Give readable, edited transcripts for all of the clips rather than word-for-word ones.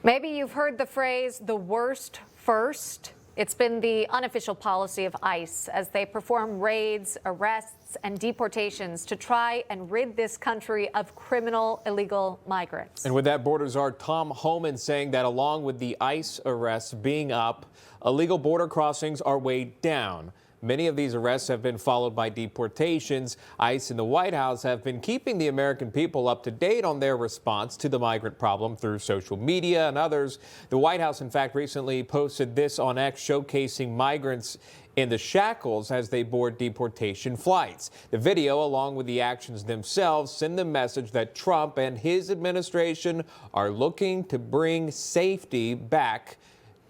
Maybe you've heard the phrase, the worst first. It's been the unofficial policy of ICE as they perform raids, arrests, and deportations to try and rid this country of criminal illegal migrants. And with that, Border Czar Tom Homan saying that along with the ICE arrests being up, illegal border crossings are way down. Many of these arrests have been followed by deportations. ICE and the White House have been keeping the American people up to date on their response to the migrant problem through social media and others. The White House, in fact, recently posted this on X showcasing migrants in the shackles as they board deportation flights. The video, along with the actions themselves, send the message that Trump and his administration are looking to bring safety back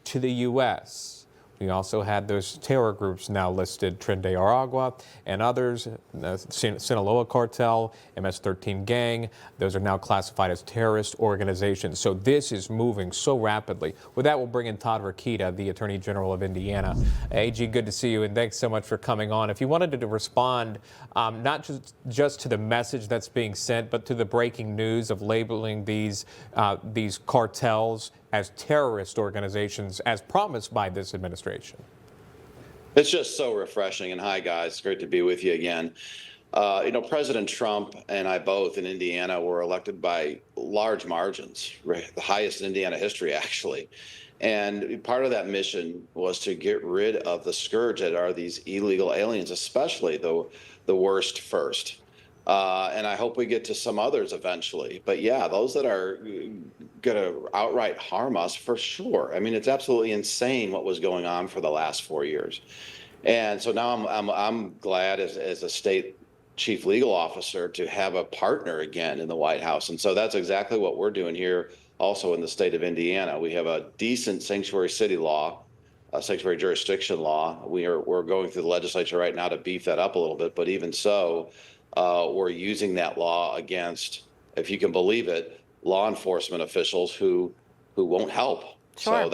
to the U.S. We also had those terror groups now listed, Tren de Aragua and others, Sinaloa Cartel, MS-13 Gang. Those are now classified as terrorist organizations. So this is moving so rapidly. With that, we'll bring in Todd Rokita, the Attorney General of Indiana. AG, good to see you, and thanks so much for coming on. If you wanted to respond not just to the message that's being sent, but to the breaking news of labeling these cartels as terrorist organizations as promised by this administration. It's just so refreshing. And hi, guys. It's great to be with you again. President Trump and I both in Indiana were elected by large margins, right? The highest in Indiana history, actually. And part of that mission was to get rid of the scourge that are these illegal aliens, especially the worst first. And I hope we get to some others eventually. But yeah, those that are going to outright harm us, for sure. I mean, it's absolutely insane what was going on for the last 4 years. And so now I'm glad as a state chief legal officer to have a partner again in the White House. And so that's exactly what we're doing here also in the state of Indiana. We have a decent sanctuary city law, a sanctuary jurisdiction law. We're going through the legislature right now to beef that up a little bit. But even so, we're using that law against, if you can believe it, law enforcement officials who won't help. Sure. So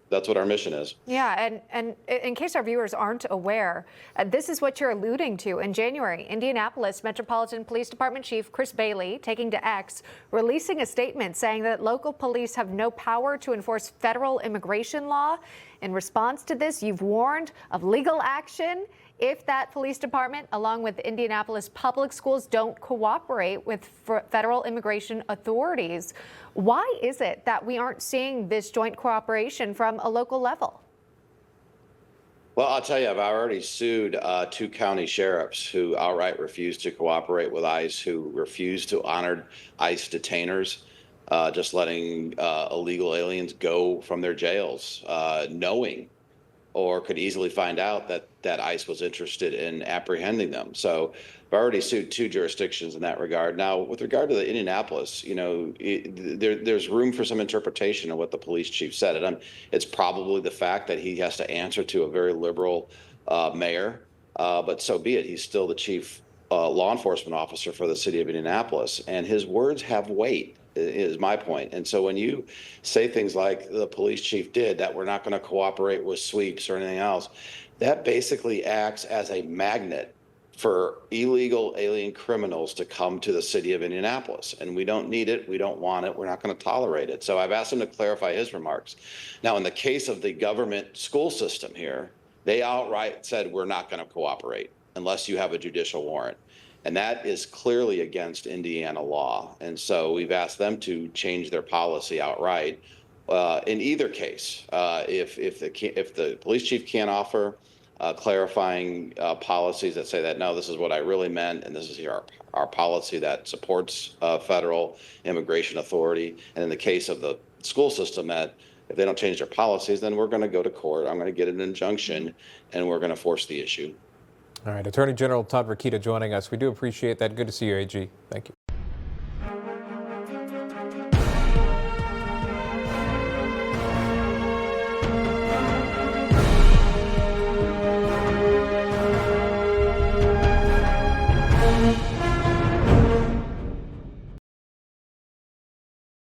that's what our mission is. Yeah, and in case our viewers aren't aware, this is what you're alluding to. In January, Indianapolis Metropolitan Police Department Chief Chris Bailey, taking to X, releasing a statement saying that local police have no power to enforce federal immigration law. In response to this, you've warned of legal action if that police department, along with Indianapolis public schools, don't cooperate with federal immigration authorities. Why is it that we aren't seeing this joint cooperation from a local level? Well, I'll tell you, I've already sued 2 county sheriffs who outright refused to cooperate with ICE, who refused to honor ICE detainers, just letting illegal aliens go from their jails, knowing or could easily find out that ICE was interested in apprehending them. So I've already sued 2 jurisdictions in that regard. Now, with regard to the Indianapolis, there's room for some interpretation of what the police chief said. And it's probably the fact that he has to answer to a very liberal mayor, but so be it. He's still the chief law enforcement officer for the city of Indianapolis, and his words have weight, is my point. And so when you say things like the police chief did, that we're not going to cooperate with sweeps or anything else, that basically acts as a magnet for illegal alien criminals to come to the city of Indianapolis. And we don't need it. We don't want it. We're not going to tolerate it. So I've asked him to clarify his remarks. Now, in the case of the government school system here, they outright said, we're not going to cooperate unless you have a judicial warrant. And that is clearly against Indiana law. And so we've asked them to change their policy outright. In either case, if the police chief can't offer clarifying policies that say that, no, this is what I really meant, and this is our policy that supports federal immigration authority. And in the case of the school system, that if they don't change their policies, then we're going to go to court. I'm going to get an injunction, and we're going to force the issue. All right, Attorney General Todd Rokita joining us. We do appreciate that. Good to see you, AG. Thank you.